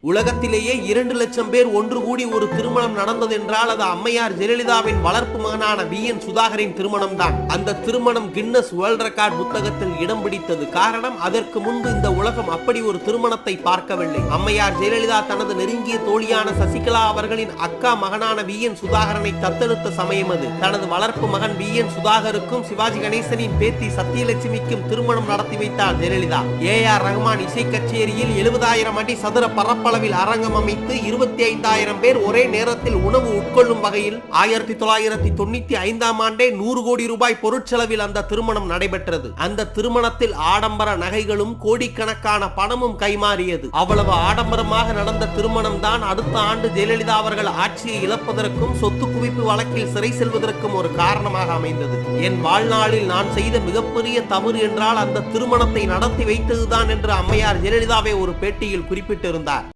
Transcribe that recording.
உலகத்திலேயே 2 லட்சம் பேர் ஒன்று கூடி ஒரு திருமணம் நடந்தது என்றால் அது அம்மையார் ஜெயலலிதாவின் வளர்ப்பு மகனான வி.என். சுதாகரின் திருமணம் தான். அந்த திருமணம் கின்னஸ் வேர்ல்ட் ரெக்கார்ட் புத்தகத்தில் இடம் பிடித்தது. காரணம், அதற்கு முன்பு இந்த உலகம் அப்படி ஒரு திருமணத்தை பார்க்கவில்லை. அம்மையார் ஜெயலலிதா தனது நெருங்கிய தோழியான சசிகலா அவர்களின் அக்கா மகனான வி.என். சுதாகரனை தத்தெடுத்த சமயம் அது. தனது வளர்ப்பு மகன் வி.என். சுதாகருக்கும் சிவாஜி கணேசனின் பேத்தி சத்யலட்சுமிக்கும் திருமணம் நடத்தி வைத்தார் ஜெயலலிதா. ஏ.ஆர். ரஹ்மான் இசை கச்சேரியில் 70,000 அடி சதுர பரப்பளவில் அரங்கம் அமைத்து 25,000 பேர் ஒரே நேரத்தில் உணவு உட்கொள்ளும் வகையில் 1995ஆம் ஆண்டே 100 கோடி ரூபாய் பொருட்செலவில் அந்த திருமணம் நடைபெற்றது. அந்த திருமணத்தில் ஆடம்பர நகைகளும் கோடிக்கணக்கான பணமும் கைமாறியது. அவ்வளவு ஆடம்பரமாக நடந்த திருமணம் தான் அடுத்த ஆண்டு ஜெயலலிதா அவர்கள் ஆட்சியை இழப்பதற்கும் சொத்து குவிப்பு வழக்கில் சிறை செல்வதற்கும் ஒரு காரணமாக அமைந்தது. என் வாழ்நாளில் நான் செய்த மிகப்பெரிய தவறு என்றால் அந்த திருமணத்தை நடத்தி வைத்ததுதான் என்று அம்மையார் ஜெயலலிதாவை ஒரு பேட்டியில் குறிப்பிட்டிருந்தார்.